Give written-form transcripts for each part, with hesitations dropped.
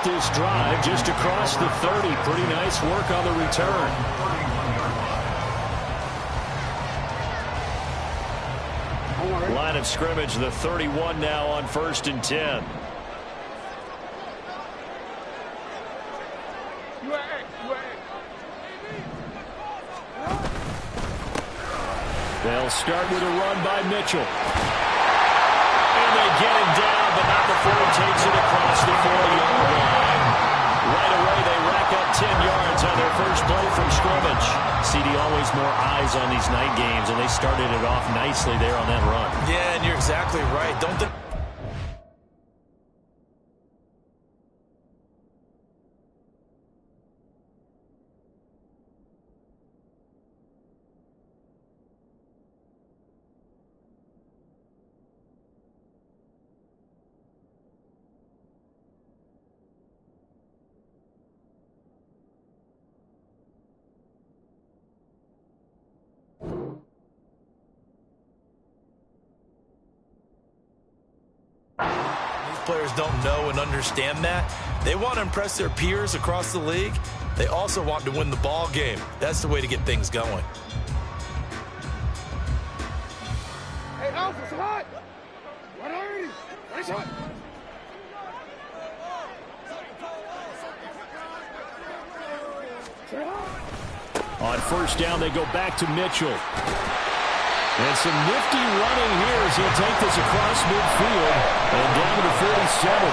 start this drive just across the 30. Pretty nice work on the return. Line of scrimmage, the 31 now on 1st and 10. They'll start with a run by Mitchell. And they get him down, but not before he takes it across the 40-yard line. Right away, they rack up 10 yards on their first play from scrimmage. CD, always more eyes on these night games, and they started it off nicely there on that run. Yeah, and you're exactly right. Don't think... Players don't know and understand that. They want to impress their peers across the league. They also want to win the ball game. That's the way to get things going. Hey, Alpha, it's hot! What are you? Nice hot! On 1st down, they go back to Mitchell. And some nifty running here as he'll take this across midfield and down to the 47.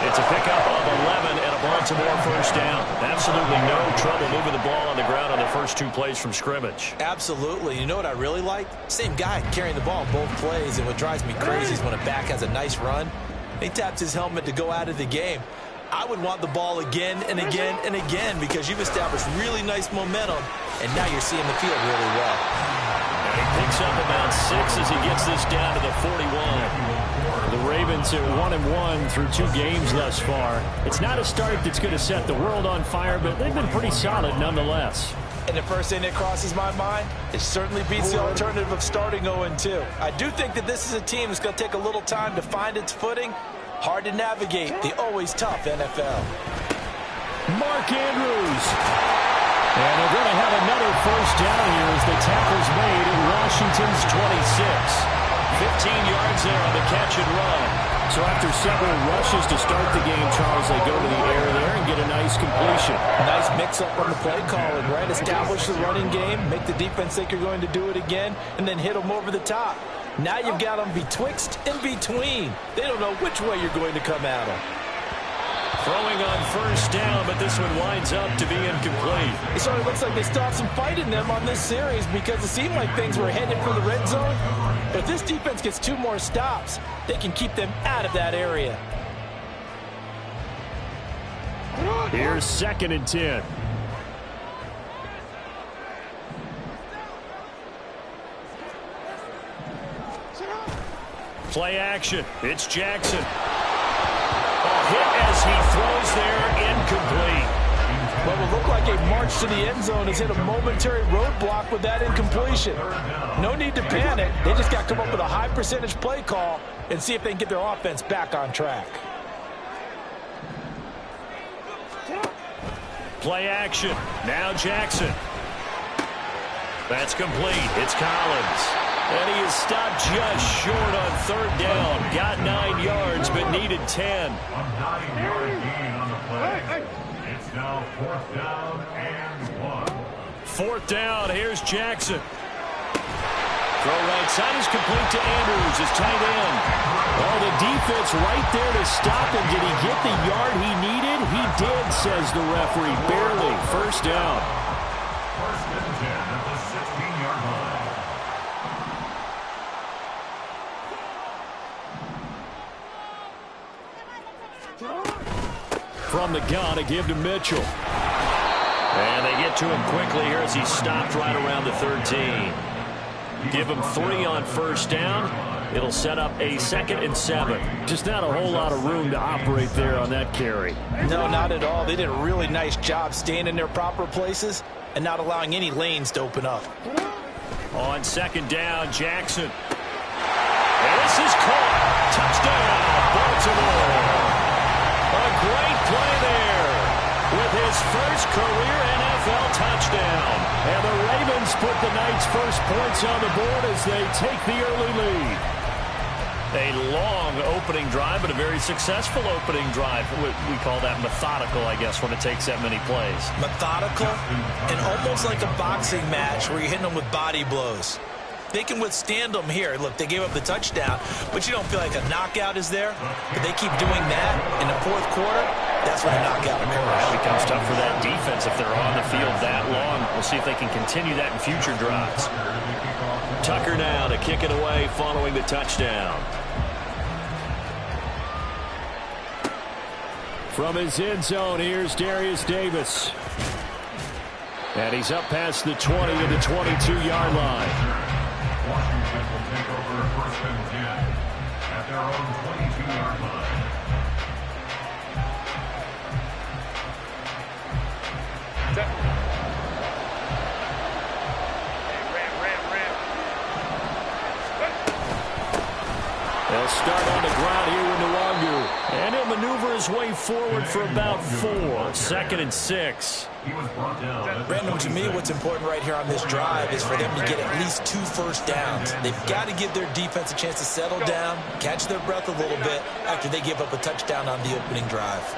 It's a pickup of 11 and a Baltimore 1st down. Absolutely no trouble moving the ball on the ground on the first 2 plays from scrimmage. Absolutely. You know what I really like? Same guy carrying the ball both plays, and what drives me crazy is when a back has a nice run, he taps his helmet to go out of the game. I would want the ball again and again and again because you've established really nice momentum, and now you're seeing the field really well. He picks up about 6 as he gets this down to the 41. The Ravens are 1-1 through 2 games thus far. It's not a start that's going to set the world on fire, but they've been pretty solid nonetheless. And the first thing that crosses my mind, it certainly beats the alternative of starting 0-2. I do think that this is a team that's going to take a little time to find its footing. Hard to navigate the always tough NFL. Mark Andrews. And they're going to have another 1st down here as the tackle's made at Washington's 26. 15 yards there on the catch and run. So after several rushes to start the game, Charles, they go to the air there and get a nice completion. Nice mix-up on the play calling, right? Establish the running game, make the defense think you're going to do it again, and then hit them over the top. Now you've got them betwixt and between. They don't know which way you're going to come at them. Throwing on 1st down, but this one winds up to be incomplete. It sort of looks like they stopped some fight in them on this series because it seemed like things were headed for the red zone. But if this defense gets 2 more stops, they can keep them out of that area. Here's 2nd and 10. Play action. It's Jackson. Hit as he throws there, incomplete. What will look like a march to the end zone has hit a momentary roadblock with that incompletion. No need to panic. They just got to come up with a high percentage play call and see if they can get their offense back on track. Play action. Now Jackson. That's complete. It's Collins. And he is stopped just short on 3rd down. Got 9 yards, but needed 10. A 9-yard gain on the play. It's now 4th down and 1. 4th down. Here's Jackson. Throw right side is complete to Andrews, his tight end. Oh, the defense right there to stop him. Did he get the yard he needed? He did, says the referee. Barely. 1st down. 1st and 10 at the 16-yard line. From the gun, a give to Mitchell. And they get to him quickly here as he stopped right around the 13. Give him 3 on 1st down. It'll set up a 2nd and 7. Just not a whole lot of room to operate there on that carry. No, not at all. They did a really nice job staying in their proper places and not allowing any lanes to open up. On 2nd down, Jackson. And this is caught. Touchdown, Baltimore. A great play there with his first career NFL touchdown. And the Ravens put the Knights' first points on the board as they take the early lead. A long opening drive, but a very successful opening drive. We call that methodical, I guess, when it takes that many plays. Methodical and almost like a boxing match where you're hitting them with body blows. They can withstand them here. Look, they gave up the touchdown, but you don't feel like a knockout is there. But they keep doing that in the fourth quarter. That's when a knockout occurs. It becomes tough for that defense if they're on the field that long. We'll see if they can continue that in future drives. Tucker now to kick it away following the touchdown. From his end zone, here's Darius Davis. And he's up past the 20 to the 22-yard line. Washington will take over first and 10 at their own 22-yard line. They'll start on the ground here with Nwangu. And he'll maneuver his way forward for about 4. 2nd and 6. Brandon, to me, what's important right here on this drive is for them to get at least 2 first downs. They've got to give their defense a chance to settle down, catch their breath a little bit after they give up a touchdown on the opening drive.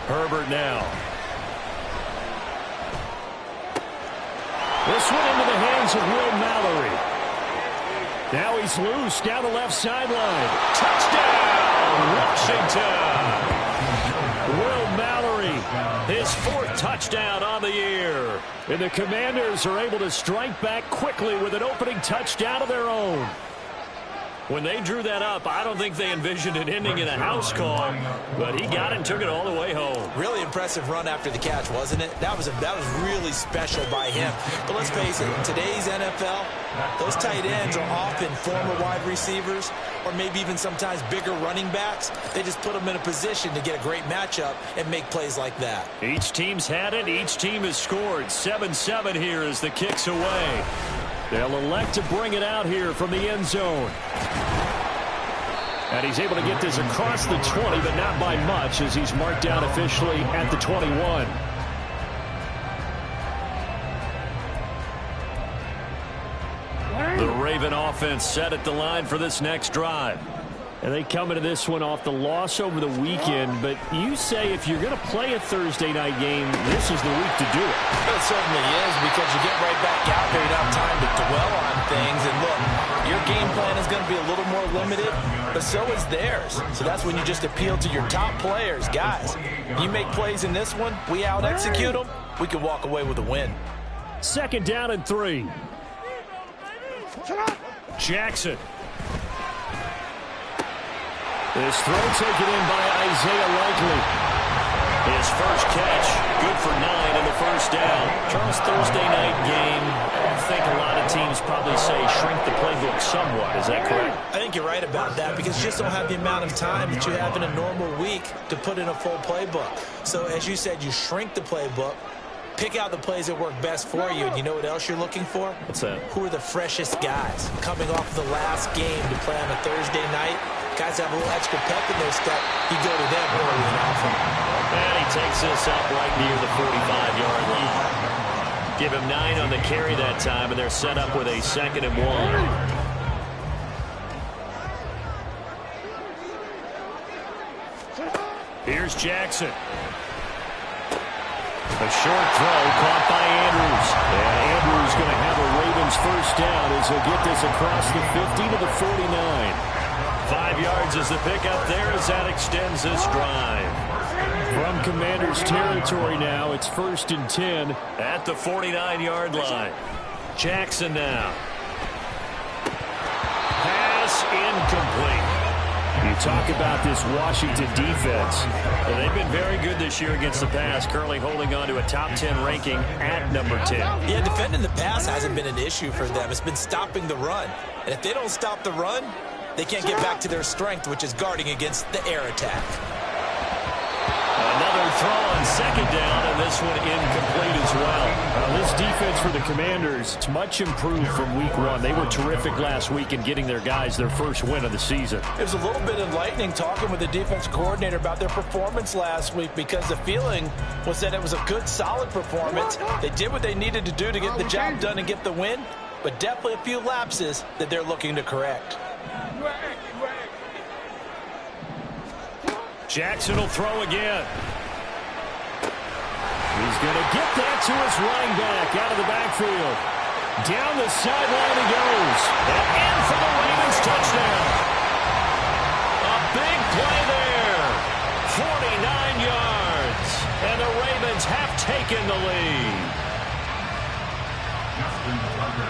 Herbert now. This one into the hands of Will Mallory. Now he's loose down the left sideline. Touchdown, Washington! Will Mallory, his 4th touchdown on the year. And the Commanders are able to strike back quickly with an opening touchdown of their own. When they drew that up, I don't think they envisioned it ending in a house call, but he got it and took it all the way home. Really impressive run after the catch, wasn't it? That was really special by him. But let's face it, in today's NFL, those tight ends are often former wide receivers or maybe even sometimes bigger running backs. They just put them in a position to get a great matchup and make plays like that. Each team's had it. Each team has scored. 7-7 here as the kick's away. They'll elect to bring it out here from the end zone. And he's able to get this across the 20, but not by much as he's marked down officially at the 21. The Raven offense set at the line for this next drive. And they come into this one off the loss over the weekend. But you say if you're going to play a Thursday night game, this is the week to do it. It certainly is, because you get right back out there. You don't have time to dwell on things. And look, your game plan is going to be a little more limited, but so is theirs. So that's when you just appeal to your top players. Guys, you make plays in this one, we out-execute them, we can walk away with a win. 2nd down and 3. Jackson. This throw taken in by Isaiah Likely. His first catch, good for 9 in the first down. Charles, Thursday night game, I think a lot of teams probably say shrink the playbook somewhat. Is that correct? I think you're right about that, because you just don't have the amount of time that you have in a normal week to put in a full playbook. So as you said, you shrink the playbook, pick out the plays that work best for you, and you know what else you're looking for? What's that? Who are the freshest guys coming off the last game to play on a Thursday night? Guys have a little extra pep in their step. You go to them early and often. And he takes this up right near the 45-yard line. Give him 9 on the carry that time, and they're set up with a 2nd and 1. Here's Jackson. A short throw caught by Andrews. And Andrews going to have a Ravens first down as he'll get this across the 50 to the 49. 5 yards is the pickup there as that extends this drive. From Commanders territory now, it's 1st and 10 at the 49-yard line. Jackson now. Pass incomplete. You talk about this Washington defense. Well, they've been very good this year against the pass, currently holding on to a top 10 ranking at number 10. Yeah, defending the pass hasn't been an issue for them. It's been stopping the run. And if they don't stop the run, they can't get back to their strength, which is guarding against the air attack. Another throw, and on second down, and this one incomplete as well. This defense for the Commanders, it's much improved from week one. They were terrific last week in getting their guys their first win of the season. It was a little bit enlightening talking with the defense coordinator about their performance last week, because the feeling was that it was a good, solid performance. They did what they needed to do to get the job done and get the win, but definitely a few lapses that they're looking to correct. Jackson will throw again. He's going to get that to his running back out of the backfield. Down the sideline he goes. And in for the Ravens touchdown. A big play there. 49 yards. And the Ravens have taken the lead.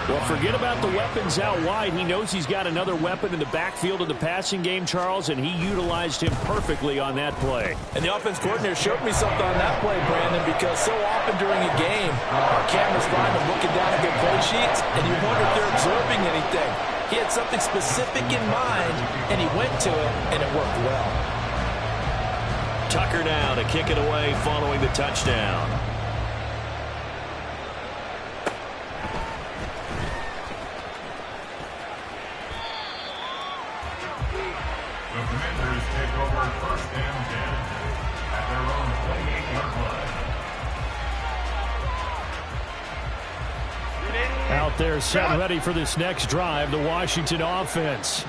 Well, forget about the weapons out wide. He knows he's got another weapon in the backfield of the passing game, Charles, and he utilized him perfectly on that play. And the offense coordinator showed me something on that play, Brandon, because so often during a game, our cameras find them looking down at their play sheets, and you wonder if they're observing anything. He had something specific in mind, and he went to it, and it worked well. Tucker now to kick it away following the touchdown. The Commanders take over first and 10 at their own 28-yard line. Out there set ready for this next drive, the Washington offense.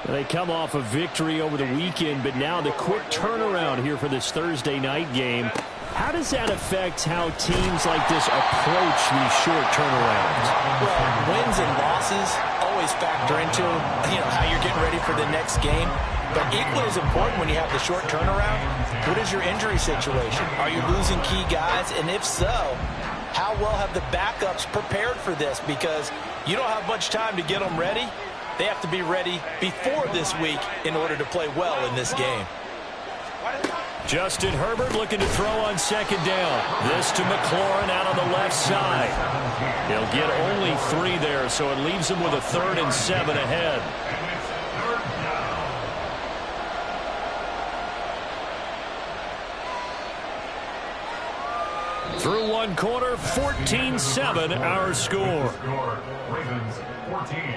They come off a victory over the weekend, but now the quick turnaround here for this Thursday night game. How does that affect how teams like this approach these short turnarounds? Well, wins and losses always factor into, how you're getting ready for the next game. But equally as important when you have the short turnaround, what is your injury situation? Are you losing key guys? And if so, how well have the backups prepared for this? Because you don't have much time to get them ready. They have to be ready before this week in order to play well in this game. Justin Herbert looking to throw on second down. This to McLaurin out on the left side. He'll get only 3 there, so it leaves him with a 3rd and 7 ahead. Through one quarter, 14-7 our score. Ravens 14,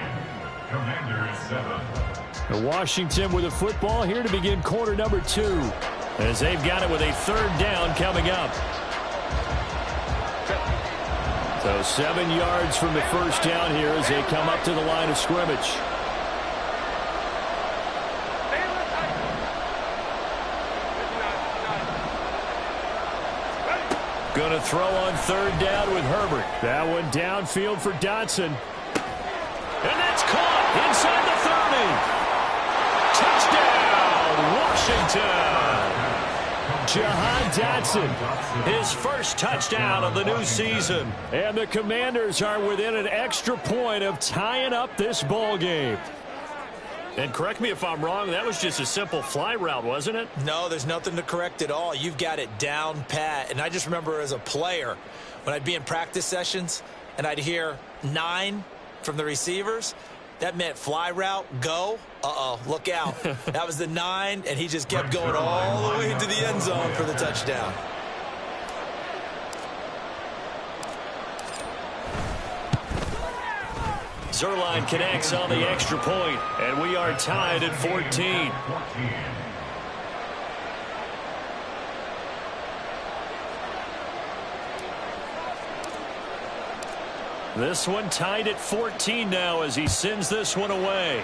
Commanders 7. Washington with the football here to begin quarter number 2. As they've got it with a 3rd down coming up. So 7 yards from the first down here as they come up to the line of scrimmage. Going to throw on 3rd down with Herbert. That one downfield for Dotson. And that's caught inside the 30. Touchdown, Washington. Jahan Dotson, his first touchdown of the new season. And the Commanders are within an extra point of tying up this ball game. And correct me if I'm wrong, that was just a simple fly route, wasn't it? No, there's nothing to correct at all. You've got it down pat. And I just remember as a player, when I'd be in practice sessions and I'd hear 9 from the receivers, that meant fly route, go. Uh-oh, look out. That was the 9, and he just kept going all the way into the end zone for the touchdown. Zuerlein connects on the extra point, and we are tied at 14. This one tied at 14 now as he sends this one away.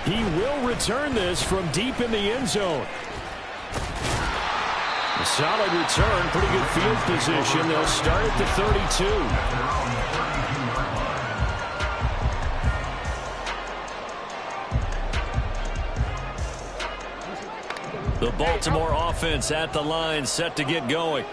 He will return this from deep in the end zone. A solid return, pretty good field position. They'll start at the 32. The Baltimore offense at the line, set to get going.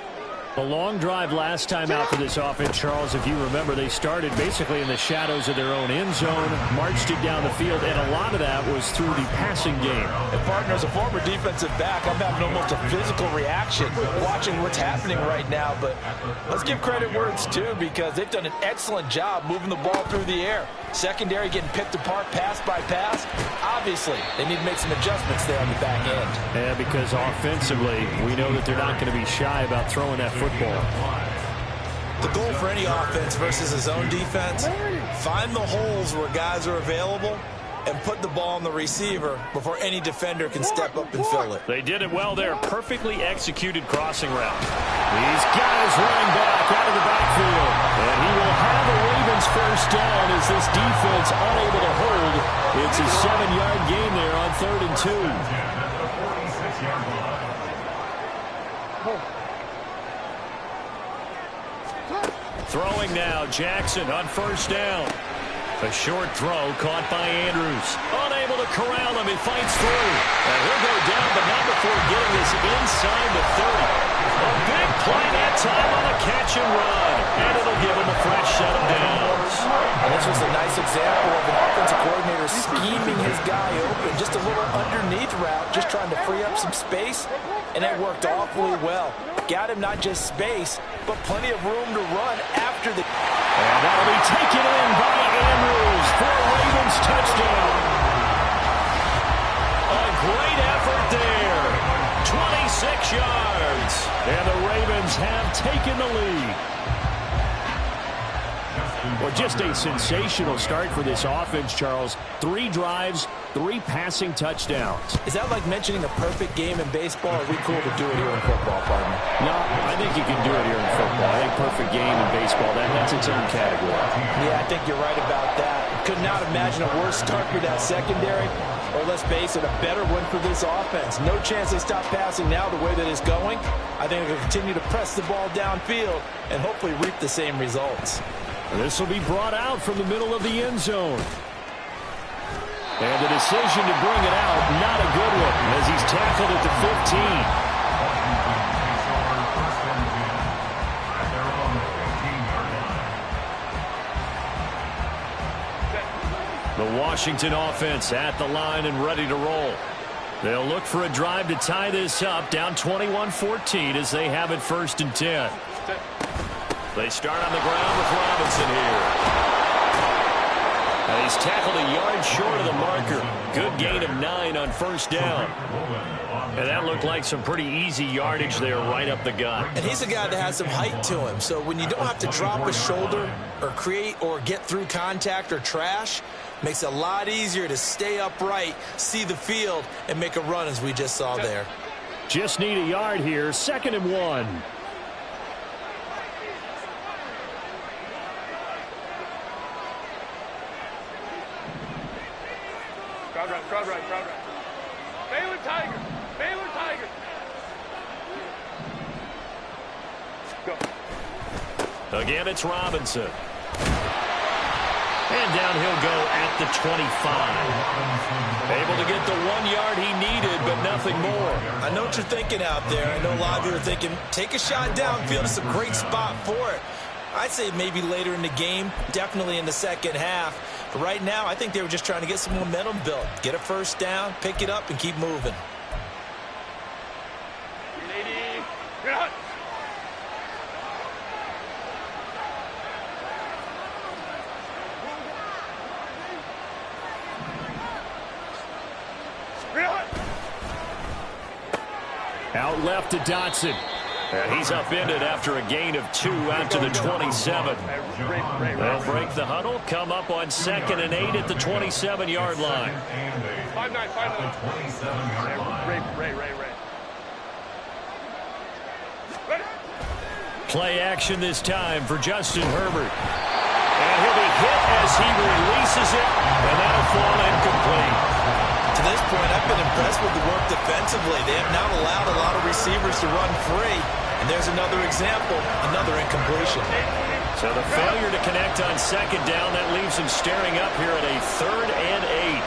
The long drive last time out for this offense, Charles, if you remember, they started basically in the shadows of their own end zone, marched it down the field, and a lot of that was through the passing game. And partner, as a former defensive back, I'm having almost a physical reaction watching what's happening right now. But let's give credit where it's due, because they've done an excellent job moving the ball through the air. Secondary getting picked apart pass by pass. Obviously, they need to make some adjustments there on the back end. Yeah, because offensively, we know that they're not going to be shy about throwing that football. The goal for any offense versus a zone defense, find the holes where guys are available and put the ball on the receiver before any defender can step up and fill it. They did it well there. Perfectly executed crossing route. These guys running back out of the backfield. And he will have the Ravens first down as this defense unable to hold. It's a 7-yard gain there on 3rd and 2. Throwing now, Jackson on 1st down. A short throw caught by Andrews. Unable to corral him. He fights through. And he'll go down, but not before getting this inside the 30. A big play that time on a catch and run. And it'll give him a fresh set of downs. And this was a nice example of an offensive coordinator scheming his guy open. Just a little underneath route, just trying to free up some space. And it worked awfully well. Got him not just space, but plenty of room to run after the... And that'll be taken in by Andrews for a Ravens touchdown. A great effort there. 26 yards. And the Ravens have taken the lead. Well, just a sensational start for this offense, Charles. 3 drives, 3 passing touchdowns. Is that like mentioning a perfect game in baseball? Or are we cool to do it here in football, partner? No, I think you can do it here in football. I think perfect game in baseball, that's its own category. Yeah, I think you're right about that. Could not imagine a worse start for that secondary. Or let's face it, a better one for this offense. No chance they stop passing now the way that it's going. I think they'll continue to press the ball downfield and hopefully reap the same results. This will be brought out from the middle of the end zone. And the decision to bring it out, not a good one, as he's tackled at the 15. The Washington offense at the line and ready to roll. They'll look for a drive to tie this up, down 21-14 as they have it 1st and 10. They start on the ground with Robinson here. And he's tackled a yard short of the marker. Good gain of 9 on 1st down. And that looked like some pretty easy yardage there right up the gut. And he's a guy that has some height to him. So when you don't have to drop a shoulder or create or get through contact or trash, makes it a lot easier to stay upright, see the field, and make a run as we just saw there. Just need a yard here. 2nd and 1. Crowd right. Baylor Tiger. Go. Again, it's Robinson. And down he'll go at the 25. Able to get the 1 yard he needed, but nothing more. I know what you're thinking out there. I know a lot of you are thinking, take a shot downfield. It's a great spot for it. I'd say maybe later in the game, definitely in the second half. But right now, I think they were just trying to get some momentum built. Get a 1st down, pick it up, and keep moving. Out left to Dotson. And he's upended after a gain of 2 out to the 27. They'll break the huddle, come up on 2nd and 8 at the 27-yard line. 5-9. Play action this time for Justin Herbert. And he'll be hit as he releases it, and that'll fall incomplete. To this point, I've been impressed with the work defensively. They have not allowed a lot of receivers to run free. And there's another example, another incompletion. So the failure to connect on 2nd down, that leaves him staring up here at a 3rd and 8.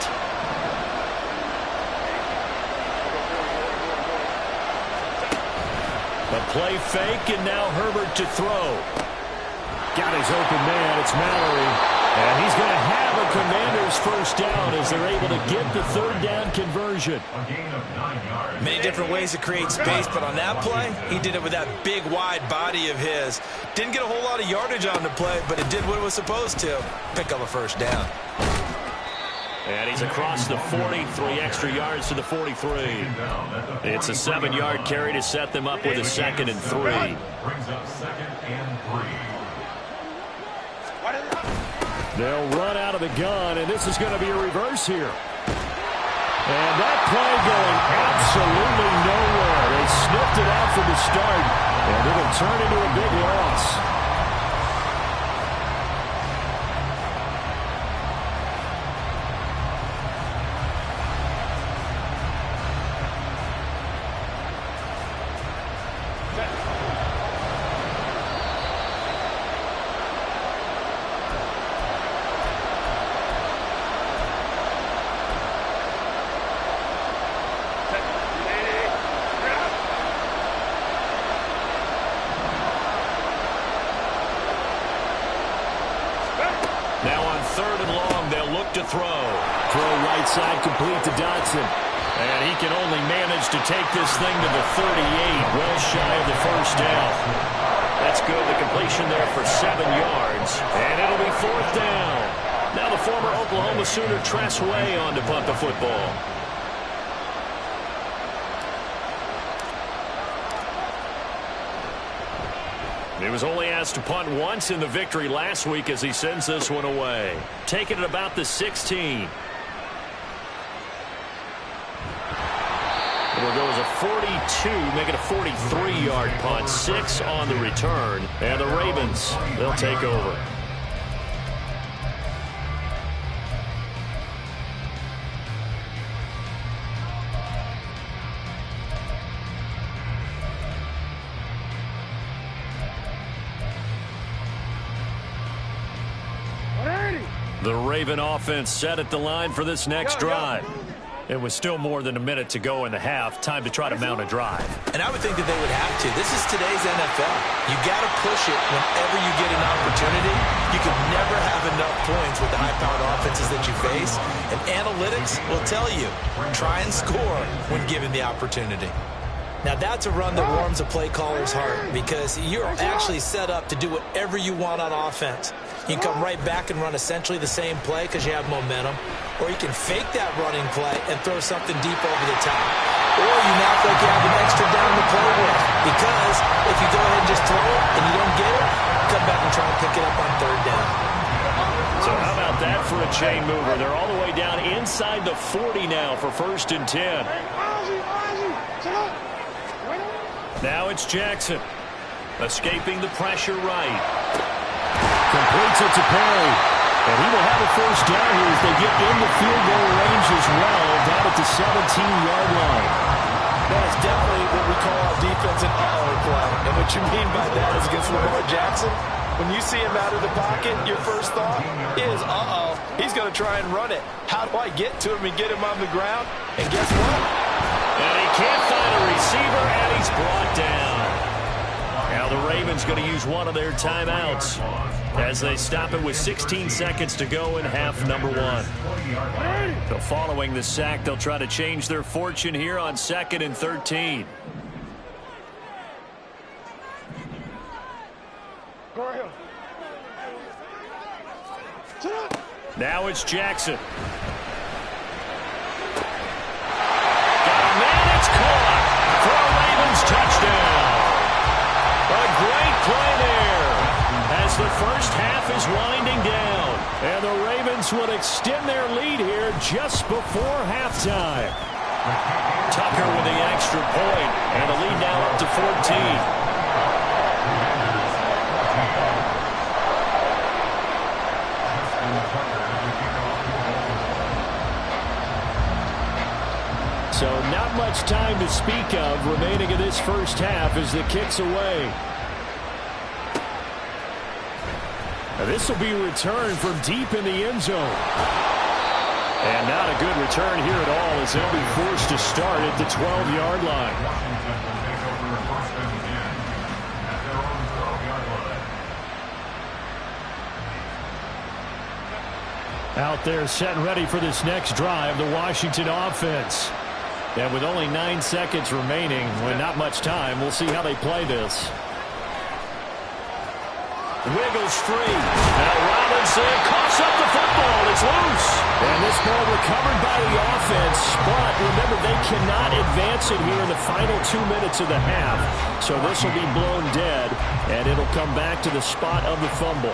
A play fake, and now Herbert to throw. Got his open man. It's Mallory. And he's going to have a Commanders first down as they're able to get the third down conversion. A gain of 9 yards. Many different ways to create space, but on that play, he did it with that big, wide body of his. Didn't get a whole lot of yardage on the play, but it did what it was supposed to. Pick up a first down. And he's across the 40, 3 extra yards to the 43. It's a 7-yard carry to set them up with a 2nd and 3. Brings up 2nd and 3. They'll run out of the gun, and this is going to be a reverse here. And that play going absolutely nowhere. They sniffed it out from the start, and it'll turn into a big loss. Now on 3rd and long, they'll look to throw. Throw right side complete to Dotson. And he can only manage to take this thing to the 38, well shy of the first down. That's good. The completion there for 7 yards. And it'll be 4th down. Now the former Oklahoma Sooner Tress Way on to punt the football. He was only asked to punt once in the victory last week as he sends this one away. Taking it about the 16. It'll go as a 42, make it a 43-yard punt. 6 on the return. And the Ravens, they'll take over. The Raven offense set at the line for this next drive. It was still more than a minute to go in the half. Time to try to mount a drive. And I would think that they would have to. This is today's NFL. You got to push it whenever you get an opportunity. You can never have enough points with the high-powered offenses that you face. And analytics will tell you, try and score when given the opportunity. Now, that's a run that warms a play caller's heart because you're actually set up to do whatever you want on offense. You can come right back and run essentially the same play because you have momentum, or you can fake that running play and throw something deep over the top. Or you now feel like you have an extra down to play with because if you go ahead and just throw it and you don't get it, come back and try and pick it up on 3rd down. So how about that for a chain mover? They're all the way down inside the 40 now for 1st and 10. Now it's Jackson. Escaping the pressure right. Completes it to Perry. And he will have a first down here as they get into field goal range as well, down at the 17-yard line. That is definitely what we call our defense an uh-oh play. And what you mean by that is against Lamar Jackson, when you see him out of the pocket, your first thought is, uh-oh, he's going to try and run it. How do I get to him and get him on the ground? And guess what? And he can't find a receiver, and he's brought down. Now the Ravens going to use one of their timeouts as they stop it with 16 seconds to go in half number 1. So following the sack, they'll try to change their fortune here on 2nd and 13. Now it's Jackson. It's caught for a Ravens touchdown. A great play there as the first half is winding down. And the Ravens would extend their lead here just before halftime. Tucker with the extra point, and the lead now up to 14. So not much time to speak of remaining in this first half as the kick's away. Now this will be returned from deep in the end zone. And not a good return here at all as they'll be forced to start at the 12-yard line. Out there set and ready for this next drive, the Washington offense. And with only 9 seconds remaining, with not much time, we'll see how they play this. Wiggles free. Now Robinson coughs up the football. It's loose. And this ball recovered by the offense. But remember, they cannot advance it here in the final 2 minutes of the half. So this will be blown dead, and it'll come back to the spot of the fumble.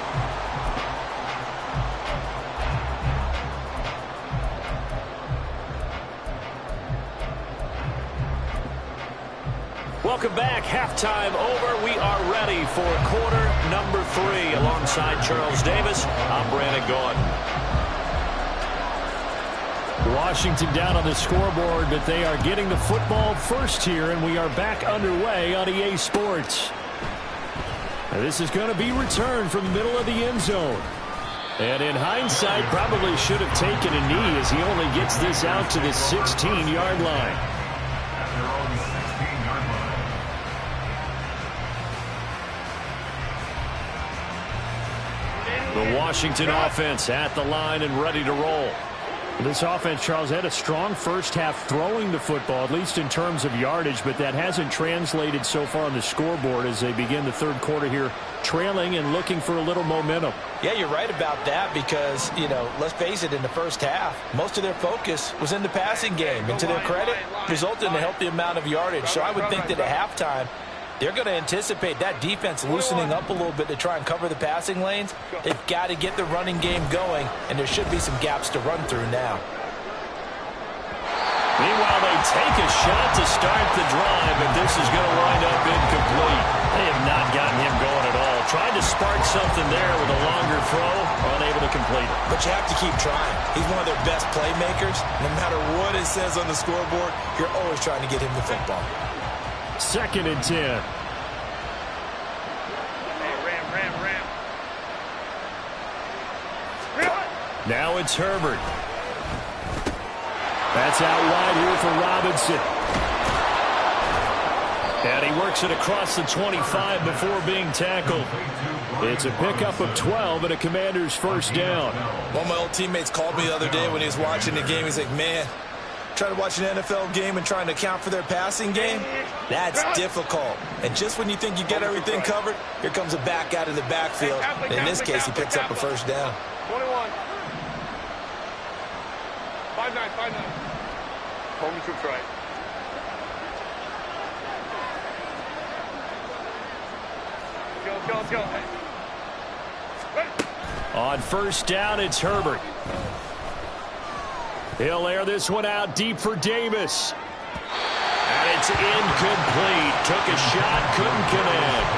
Welcome back. Halftime over. We are ready for quarter number 3. Alongside Charles Davis, I'm Brandon Gaudin. Washington down on the scoreboard, but they are getting the football first here, and we are back underway on EA Sports. Now, this is going to be returned from the middle of the end zone. And in hindsight, probably should have taken a knee as he only gets this out to the 16-yard line. The Washington offense at the line and ready to roll. This offense, Charles, had a strong first half throwing the football, at least in terms of yardage, but that hasn't translated so far on the scoreboard as they begin the third quarter here, trailing and looking for a little momentum. Yeah, you're right about that because, let's face it, in the first half, most of their focus was in the passing game. And to their credit, resulted in a healthy amount of yardage. So I would think that at halftime, they're going to anticipate that defense loosening up a little bit to try and cover the passing lanes. They've got to get the running game going, and there should be some gaps to run through now. Meanwhile, they take a shot to start the drive, but this is going to wind up incomplete. They have not gotten him going at all. Tried to spark something there with a longer throw, unable to complete it. But you have to keep trying. He's one of their best playmakers. No matter what it says on the scoreboard, you're always trying to get him the football. 2nd and 10. Hey, ram. Now it's Herbert. That's out wide here for Robinson. And he works it across the 25 before being tackled. It's a pickup of 12 and a Commander's first down. One of my old teammates called me the other day when he was watching the game. He's like, man, trying to watch an NFL game and trying to account for their passing game, that's difficult. And just when you think you get everything covered, here comes a back out of the backfield. In this case, he picks up a first down. 21. 5-9. Home troops right. Let's go. Hey. On first down, it's Herbert. He'll air this one out deep for Davis. And it's incomplete. Took a shot, couldn't connect.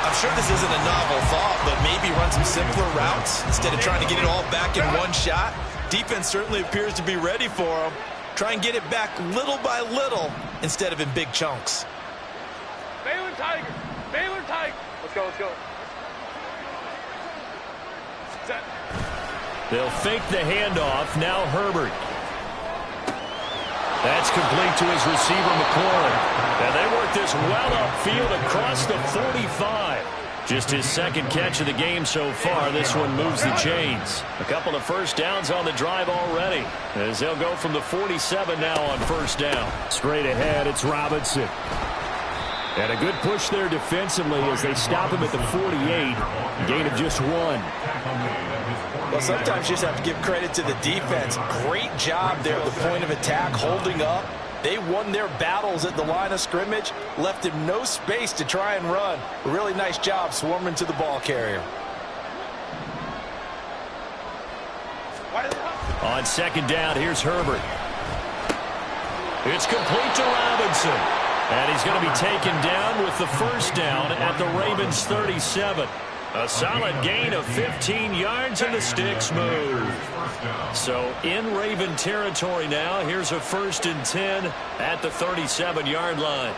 I'm sure this isn't a novel thought, but maybe run some simpler routes instead of trying to get it all back in one shot. Defense certainly appears to be ready for him. Try and get it back little by little instead of in big chunks. Baylor Tiger. Let's go. Set. They'll fake the handoff. Now Herbert. That's complete to his receiver, McLaurin. And they work this well upfield across the 45. Just his second catch of the game so far. This one moves the chains. A couple of first downs on the drive already, as they'll go from the 47 now on first down. Straight ahead, it's Robinson. And a good push there defensively as they stop him at the 48. Gain of just 1. Well, sometimes you just have to give credit to the defense. Great job there at the point of attack, holding up. They won their battles at the line of scrimmage, left him no space to try and run. A really nice job swarming to the ball carrier. On second down, here's Herbert. It's complete to Robinson. And he's going to be taken down with the first down at the Ravens 37. A solid gain of 15 yards and the sticks move. So in Raven territory now, here's a 1st and 10 at the 37-yard line.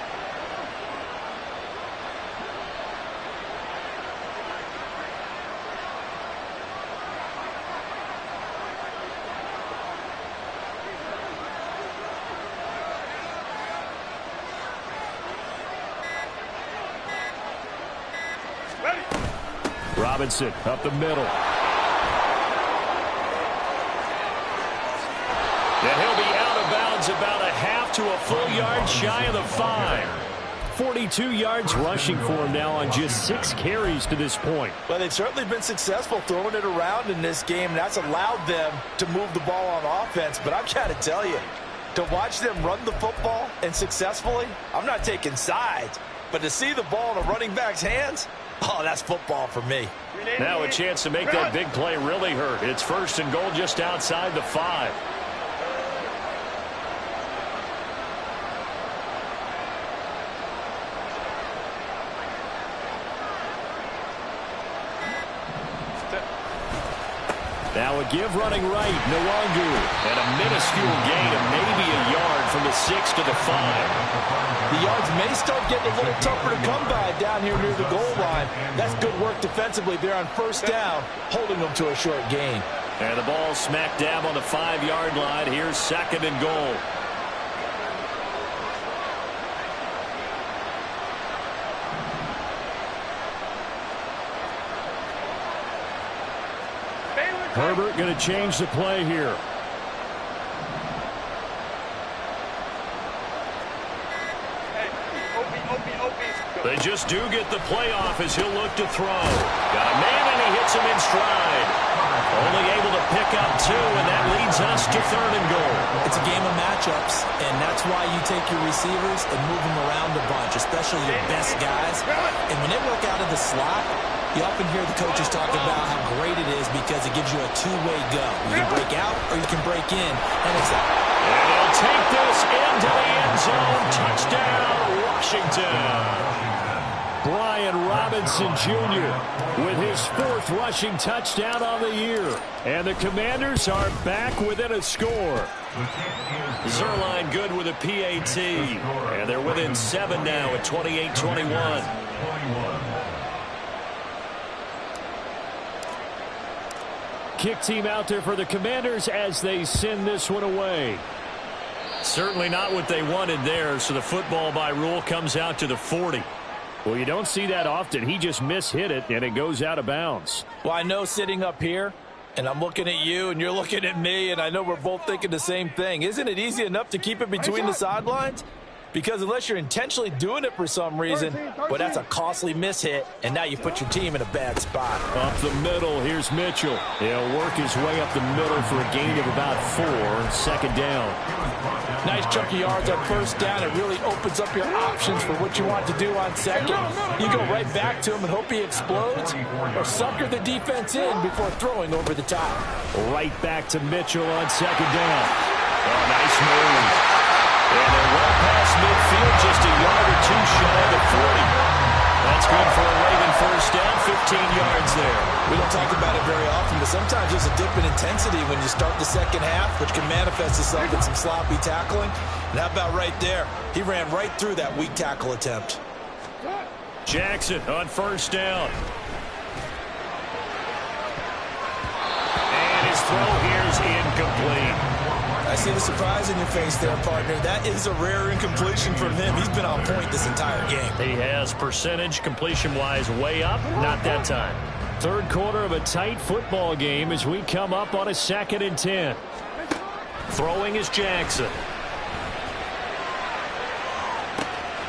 Robinson up the middle. gains about a half to a full yard shy of the 5. 42 yards rushing for him now on just 6 carries to this point. Well, they've certainly been successful throwing it around in this game, and that's allowed them to move the ball on offense. But I've got to tell you, to watch them run the football and successfully, I'm not taking sides, but to see the ball in a running back's hands, oh, that's football for me. Now a chance to make that big play really hurt. It's 1st and goal just outside the 5. Now a give running right, Nwangu. And a minuscule gain of maybe a yard from the 6 to the 5. The yards may start getting a little tougher to come by down here near the goal line. That's good work defensively there on 1st down, holding them to a short gain. And the ball smack dab on the 5-yard line. Here's 2nd and goal. Herbert going to change the play here. They just do get the play off as he'll look to throw. Got a man and he hits him in stride. Only able to pick up 2, and that leads us to 3rd and goal. It's a game of matchups, and that's why you take your receivers and move them around a bunch, especially your best guys. And when they work out of the slot, you often hear the coaches talk about how great it is because it gives you a two-way go. You can break out or you can break in, and it's that. And he'll take this into the end zone. Touchdown, Washington. Brian Robinson Jr. with his 4th rushing touchdown on the year. And the Commanders are back within a score. Zuerlein good with a PAT. And they're within 7 now at 28-21. Kick team out there for the Commanders as they send this one away. Certainly not what they wanted there, so the football by rule comes out to the 40. Well, you don't see that often. He just mishit it, and it goes out of bounds. Well, I know sitting up here, and I'm looking at you, and you're looking at me, and I know we're both thinking the same thing. Isn't it easy enough to keep it between the sidelines? Because unless you're intentionally doing it for some reason, well, that's a costly mishit, and now you put your team in a bad spot. Up the middle, here's Mitchell. He'll work his way up the middle for a gain of about 4, 2nd down. Nice chunk of yards on 1st down. It really opens up your options for what you want to do on 2nd. You go right back to him and hope he explodes, or sucker the defense in before throwing over the top. Right back to Mitchell on 2nd down. Oh, nice move. And they're well past midfield, just a yard or 2 shy of the 40. That's good for a Raven 1st down, 15 yards there. We don't talk about it very often, but sometimes there's a dip in intensity when you start the 2nd half, which can manifest itself in some sloppy tackling. And how about right there? He ran right through that weak tackle attempt. Jackson on 1st down. And his throw here is incomplete. I see the surprise in your face there, partner. That is a rare incompletion from him. He's been on point this entire game. He has percentage completion-wise way up. Not that time. 3rd quarter of a tight football game as we come up on a 2nd and 10. Throwing is Jackson.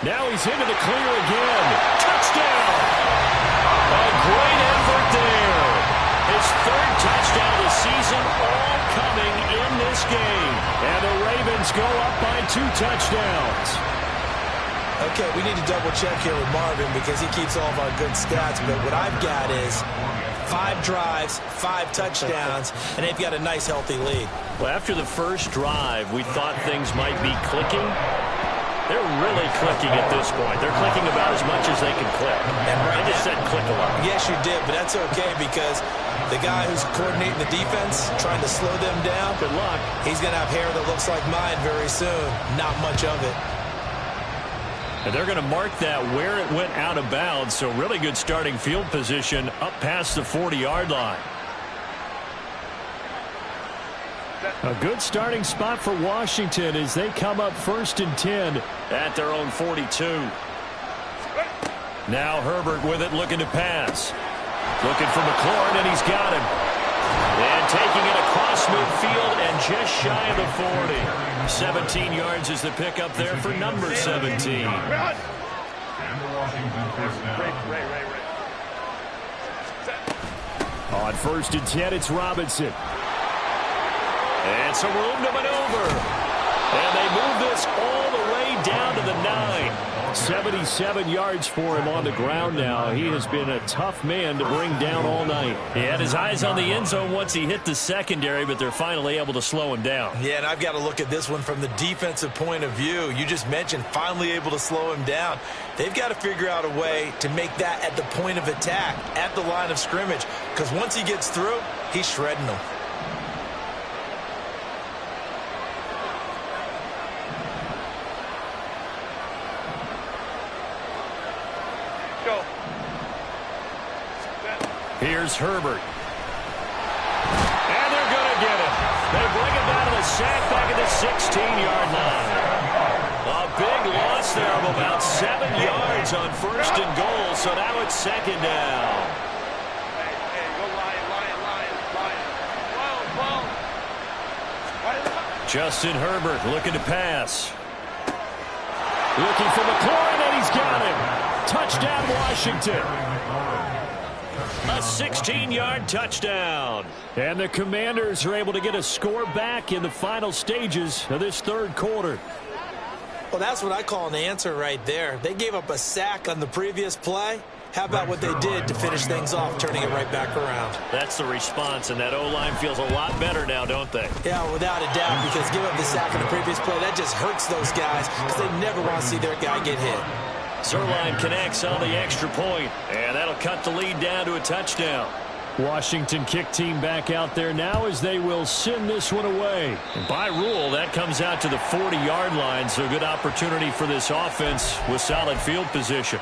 Now he's into the clear again. Touchdown! A great effort there. His 3rd touchdown of the season, all coming in this game. And the Ravens go up by 2 touchdowns. Okay, we need to double-check here with Marvin because he keeps all of our good stats. But what I've got is 5 drives, 5 touchdowns, and they've got a nice, healthy lead. Well, after the first drive, we thought things might be clicking. They're really clicking at this point. They're clicking about as much as they can click. And I just said click a lot. Yes, you did, but that's okay because the guy who's coordinating the defense, trying to slow them down, good luck. He's going to have hair that looks like mine very soon. Not much of it. And they're going to mark that where it went out of bounds, so really good starting field position up past the 40-yard line. A good starting spot for Washington as they come up 1st and 10 at their own 42. Now Herbert with it, looking to pass. Looking for McLaurin, and he's got him. And taking it across across midfield and just shy of the 40. 17 yards is the pickup there for number 17. And the Washington first down. On 1st and 10, it's Robinson. And some room to maneuver. And they move this all the way down to the 9. 77 yards for him on the ground now. He has been a tough man to bring down all night. He had his eyes on the end zone once he hit the secondary, but they're finally able to slow him down. Yeah, and I've got to look at this one from the defensive point of view. You just mentioned finally able to slow him down. They've got to figure out a way to make that at the point of attack, at the line of scrimmage, because once he gets through, he's shredding them. Here's Herbert. And they're going to get him. They bring him down to the sack back at the 16-yard line. A big loss there of about 7 yards on 1st and goal, so now it's 2nd down. Hey, go Lion. Justin Herbert looking to pass. Looking for McLaurin, and he's got him. Touchdown, Washington. A 16-yard touchdown. And the Commanders are able to get a score back in the final stages of this 3rd quarter. Well, that's what I call an answer right there. They gave up a sack on the previous play. How about what they did to finish things off, turning it right back around? That's the response, and that O-line feels a lot better now, don't they? Yeah, without a doubt, because give up the sack on the previous play, that just hurts those guys because they never want to see their guy get hit. Zuerlein connects on the extra point, and that'll cut the lead down to a touchdown. Washington kick team back out there now as they will send this one away. And by rule, that comes out to the 40-yard line, so good opportunity for this offense with solid field position.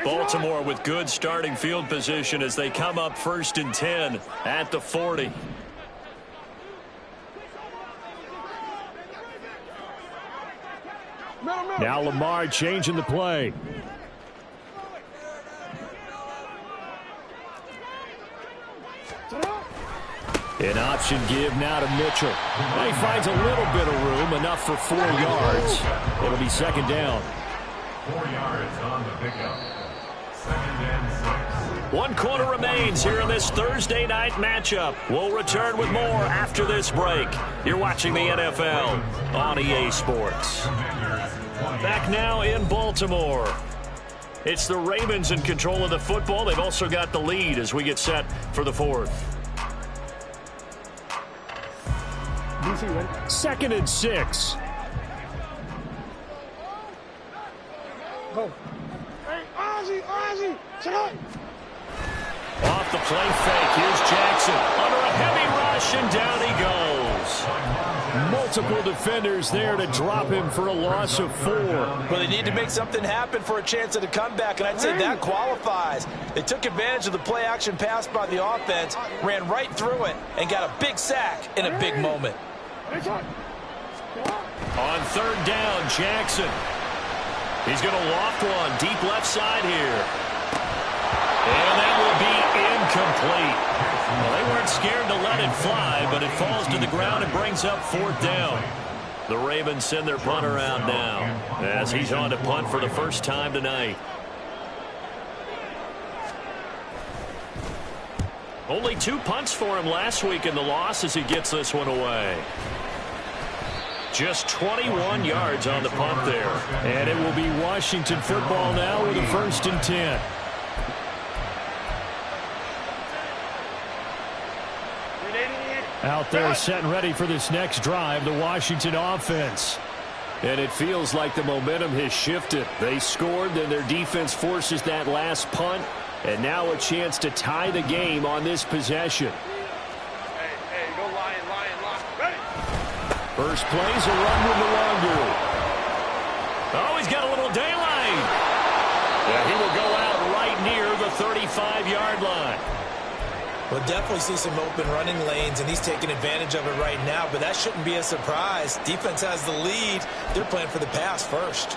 Baltimore with good starting field position as they come up 1st and 10 at the 40. Now Lamar changing the play. An option give now to Mitchell. He finds a little bit of room, enough for 4 yards. It'll be 2nd down. 4 yards on the pickup. 2nd and 6. 1 quarter remains here in this Thursday night matchup. We'll return with more after this break. You're watching the NFL on EA Sports. Back now in Baltimore. It's the Ravens in control of the football. They've also got the lead as we get set for the 4th. 2nd and 6. Go. Hey, Ozzie, check out. Off the play fake. Here's Jackson under a heavy rush, and down he goes. Multiple defenders there to drop him for a loss of 4. Well, they need to make something happen for a chance at a comeback, and I'd say that qualifies. They took advantage of the play-action pass by the offense, ran right through it, and got a big sack in a big moment. On 3rd down, Jackson. He's going to loft one deep left side here. And that will be incomplete. Well, they weren't scared to let it fly, but it falls to the ground and brings up 4th down. The Ravens send their punter out now as he's on to punt for the first time tonight. Only 2 punts for him last week in the loss as he gets this one away. Just 21 yards on the punt there. And it will be Washington football now with a 1st and 10. Out there setting ready for this next drive, the Washington offense. And it feels like the momentum has shifted. They scored, then their defense forces that last punt. And now a chance to tie the game on this possession. Hey, go Lion, ready. First play's a run with Nwangwu. Oh, he's got a little daylight. Yeah, he will go out right near the 35-yard line. We'll definitely see some open running lanes, and he's taking advantage of it right now, but that shouldn't be a surprise. Defense has the lead. They're playing for the pass first.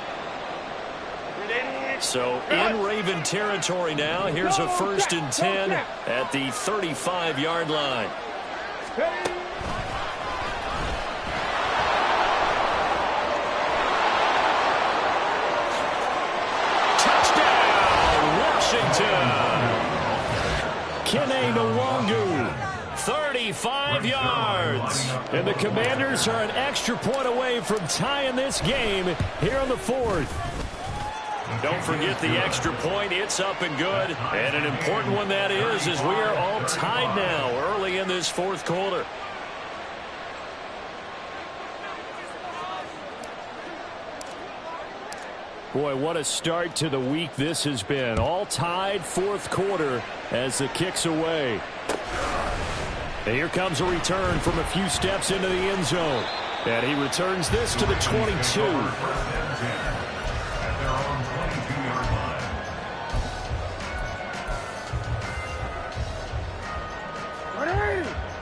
So in Raven territory now. Here's a 1st and 10 at the 35-yard line. Touchdown, Washington. Kene Nwangu, 35 yards. And the Commanders are an extra point away from tying this game here on the 4th. Don't forget the extra point. It's up and good. And an important one that is, as we are all tied now early in this 4th quarter. Boy, what a start to the week this has been. All tied 4th quarter as the kick's away. And here comes a return from a few steps into the end zone. And he returns this to the 22.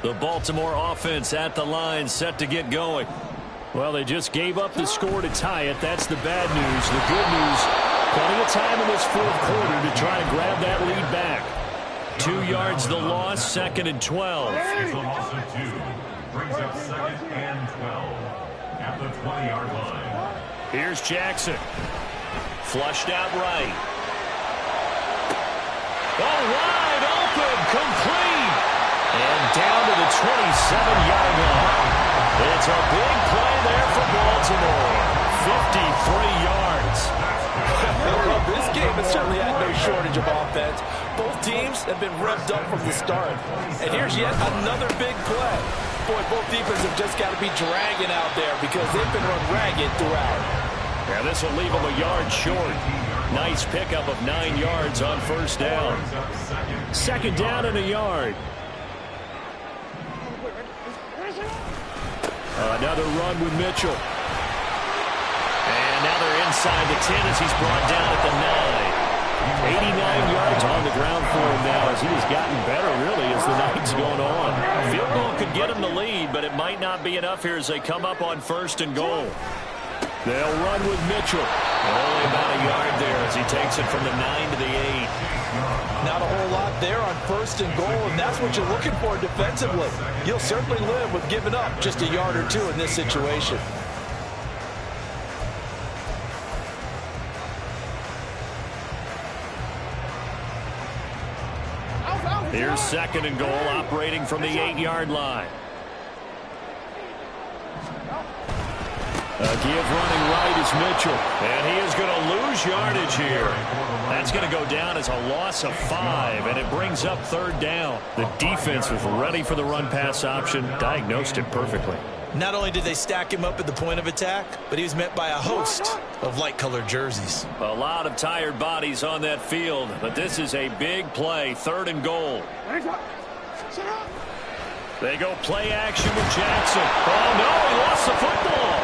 The Baltimore offense at the line, set to get going. Well, they just gave up the score to tie it. That's the bad news. The good news, plenty of time in this 4th quarter to try to grab that lead back. 2 yards the loss, 2nd and 12. It's a loss of 2. Brings up 2nd and 12 at the 20-yard line. Here's Jackson. Flushed out right. Oh, wide open, complete. And down to the 27-yard line. It's a big play there for Baltimore. 53 yards. Well, this game has certainly had no shortage of offense. Both teams have been revved up from the start. And here's yet another big play. Boy, both defenses have just got to be dragging out there because they've been run ragged throughout. Yeah, this will leave them a yard short. Nice pickup of 9 yards on 1st down. 2nd down and a yard. Another run with Mitchell. And now they're inside the 10 as he's brought down at the 9. 89 yards on the ground for him now as he has gotten better, really, as the night's going on. Field goal could get him the lead, but it might not be enough here as they come up on 1st and goal. They'll run with Mitchell. Only about a yard there as he takes it from the 9 to the 8. Not a whole lot there on 1st and goal, and that's what you're looking for defensively. You'll certainly live with giving up just a yard or 2 in this situation. Here's 2nd and goal, operating from the 8-yard line. A give running right is Mitchell. And he is going to lose yardage here. That's going to go down as a loss of 5, and it brings up 3rd down. The defense was ready for the run-pass option, diagnosed it perfectly. Not only did they stack him up at the point of attack, but he was met by a host of light-colored jerseys. A lot of tired bodies on that field, but this is a big play, 3rd and goal. They go play action with Jackson. Oh, no, he lost the football.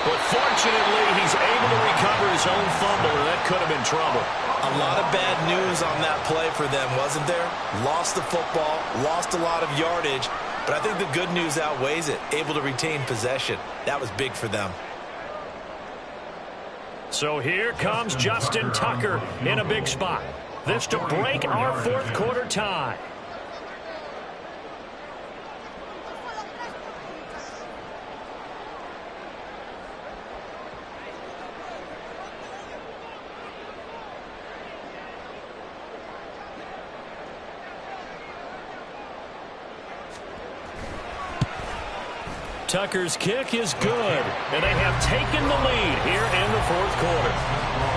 But fortunately, he's able to recover his own fumble, and that could have been trouble. A lot of bad news on that play for them, wasn't there? Lost the football, lost a lot of yardage, but I think the good news outweighs it. Able to retain possession. That was big for them. So here comes Justin Tucker in a big spot. This to break our 4th quarter tie. Tucker's kick is good, and they have taken the lead here in the 4th quarter.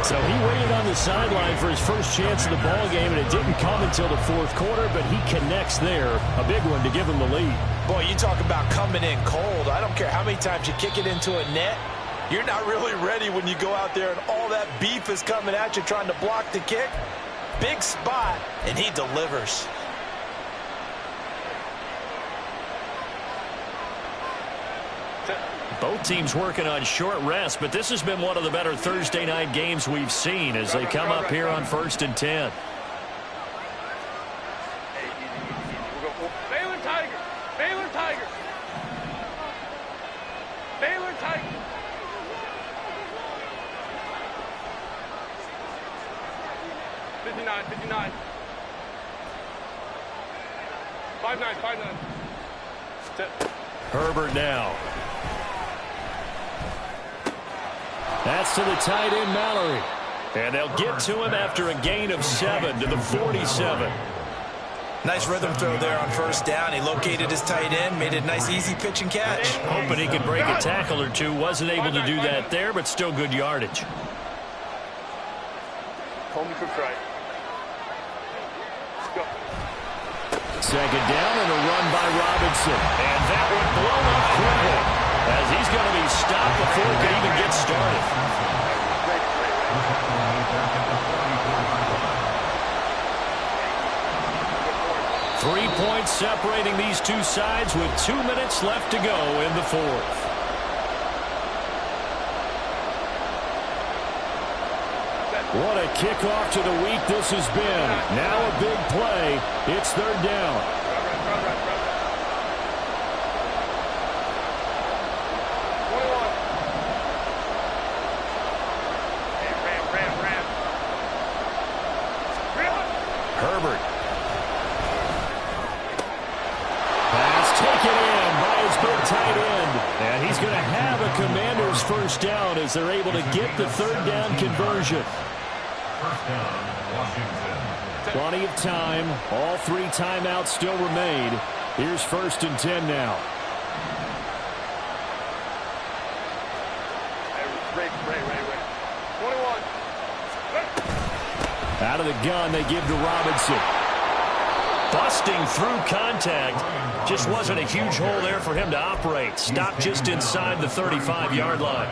So he waited on the sideline for his first chance of the ball game, and it didn't come until the 4th quarter, but he connects there. A big one to give him the lead. Boy, you talk about coming in cold. I don't care how many times you kick it into a net. You're not really ready when you go out there and all that beef is coming at you trying to block the kick. Big spot, and he delivers. Both teams working on short rest, but this has been one of the better Thursday night games we've seen as they come up here on 1st and 10. Baylor Tigers! Baylor Tigers! Baylor Tigers! 59, 59. 5-9, 5-9. Herbert now. That's to the tight end, Mallory. And they'll get to him after a gain of 7 to the 47. Nice rhythm throw there on first down. He located his tight end, made it a nice easy pitch and catch. Hoping he could break a tackle or two. Wasn't able to do that there, but still good yardage. Home quick right. Let's go. Second down and a run by Robinson. And that one blown up quickly, as he's going to be stopped before he can even get started. 3 points separating these two sides with 2 minutes left to go in the fourth. What a kickoff to the week this has been. Now a big play. It's third down. Herbert. Pass taken in by his big tight end. And he's going to have a Commanders first down as they're able to get the third down conversion. First down, Washington. Plenty of time. All 3 timeouts still remain. Here's 1st and 10 now. Ray. 21. Out of the gun, they give to Robinson. Busting through contact. Just wasn't a huge hole there for him to operate. Stopped just inside the 35-yard line.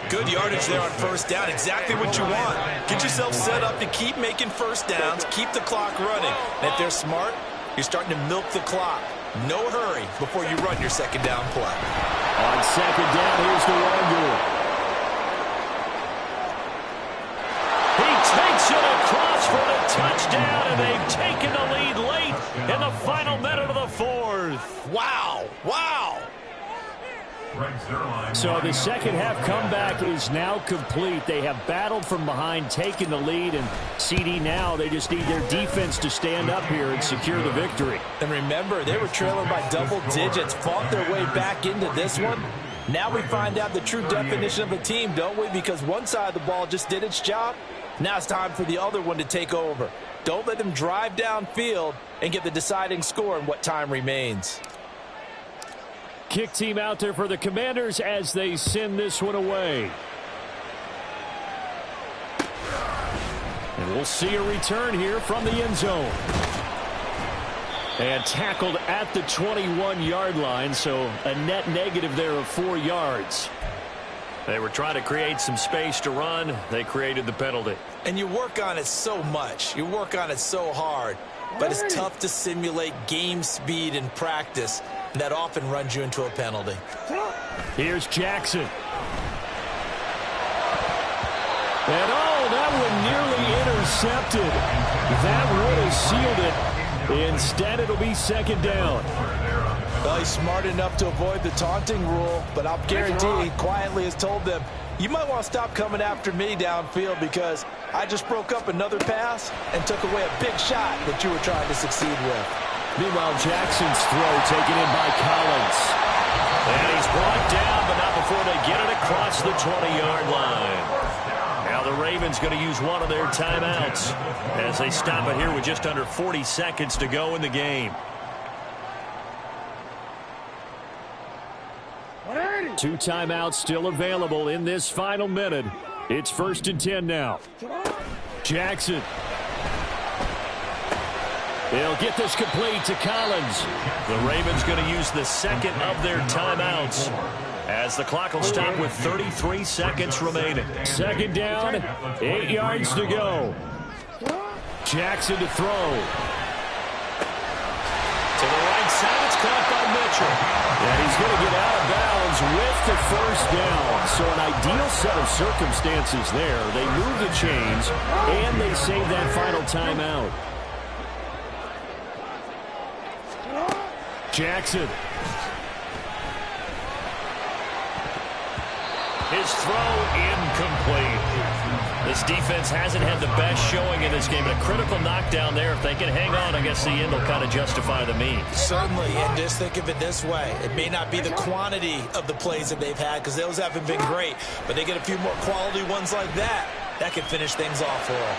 Good yardage there on first down. Exactly what you want. Get yourself set up to keep making first downs, keep the clock running. And if they're smart, you're starting to milk the clock. No hurry before you run your second down play. On second down, here's the Wonder. He takes it across for the touchdown, and they've taken the lead late in the final minute of the fourth. Wow. So the second half comeback is now complete. They have battled from behind, taken the lead, and CD now they just need their defense to stand up here and secure the victory. And remember, they were trailing by double digits, fought their way back into this one. Now we find out the true definition of a team, don't we? Because one side of the ball just did its job. Now it's time for the other one to take over. Don't let them drive downfield and get the deciding score in what time remains. Kick team out there for the Commanders as they send this one away. And we'll see a return here from the end zone. And tackled at the 21-yard line, so a net negative there of 4 yards. They were trying to create some space to run. They created the penalty. And you work on it so much. You work on it so hard. But it's tough to simulate game speed in practice. And that often runs you into a penalty. Here's Jackson. And that one nearly intercepted. That would have sealed it. Instead, it'll be second down. Well, he's smart enough to avoid the taunting rule, but I'll guarantee he quietly has told them, you might want to stop coming after me downfield because I just broke up another pass and took away a big shot that you were trying to succeed with. Meanwhile, Jackson's throw taken in by Collins. And he's brought down, but not before they get it across the 20-yard line. Now the Ravens going to use one of their timeouts as they stop it here with just under 40 seconds to go in the game. 2 timeouts still available in this final minute. It's 1st and 10 now. Jackson. They'll get this complete to Collins. The Ravens going to use the second of their timeouts as the clock will stop with 33 seconds remaining. Second down, 8 yards to go. Jackson to throw. To the right side, it's caught by Mitchell. And he's going to get out of bounds with the first down. So an ideal set of circumstances there. They move the chains, and they save that final timeout. Jackson. His throw incomplete. This defense hasn't had the best showing in this game, but a critical knockdown there. If they can hang on, I guess the end will kind of justify the means. Certainly, and just think of it this way. It may not be the quantity of the plays that they've had because those haven't been great, but they get a few more quality ones like that. That could finish things off for them.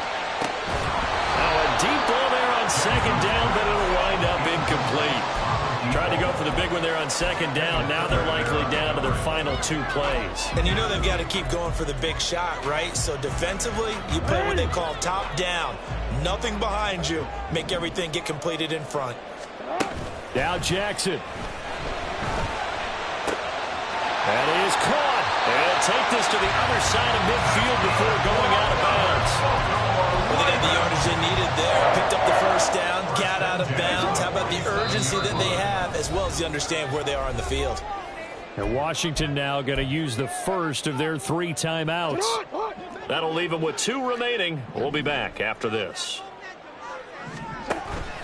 Now a deep ball there on second down, but it'll wind up incomplete. Tried to go for the big one there on second down. Now they're likely down to their final 2 plays. And you know they've got to keep going for the big shot, right? So defensively, you play what they call top down. Nothing behind you. Make everything get completed in front. Now Jackson. That is caught. And take this to the other side of midfield before going out of bounds. Well, they got the yardage they needed there. Picked up the first down, got out of bounds. How about the urgency that they have, as well as you understand where they are on the field? And Washington now going to use the first of their 3 timeouts. That'll leave them with 2 remaining. We'll be back after this.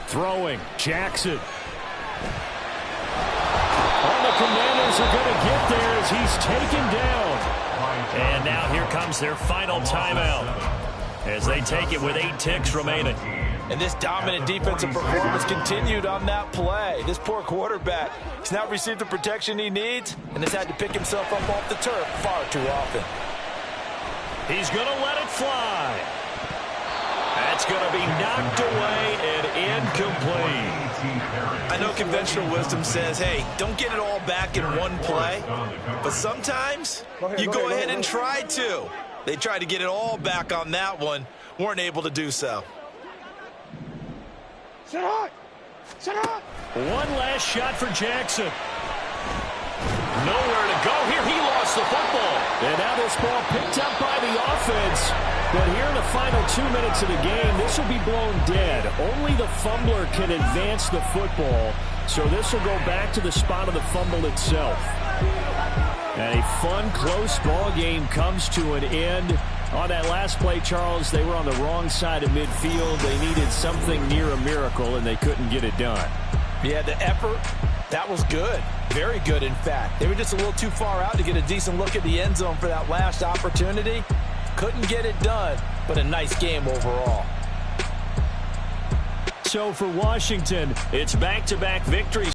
Throwing, Jackson. The Commanders are going to get there as he's taken down. And now here comes their final timeout as they take it with 8 ticks remaining. And this dominant defensive performance continued on that play. This poor quarterback has not received the protection he needs and has had to pick himself up off the turf far too often. He's going to let it fly. That's going to be knocked away and incomplete. I know conventional wisdom says, hey, don't get it all back in one play. But sometimes you go ahead and try to. They tried to get it all back on that one. Weren't able to do so. Set high! Set high! One last shot for Jackson. Nowhere to go here. He lost the football. And now this ball picked up by the offense. But here in the final 2 minutes of the game, this will be blown dead. Only the fumbler can advance the football. So this will go back to the spot of the fumble itself. And a fun, close ball game comes to an end. On that last play, Charles, they were on the wrong side of midfield. They needed something near a miracle, and they couldn't get it done. Yeah, the effort, that was good. Very good, in fact. They were just a little too far out to get a decent look at the end zone for that last opportunity. Couldn't get it done, but a nice game overall. So for Washington, it's back-to-back victories.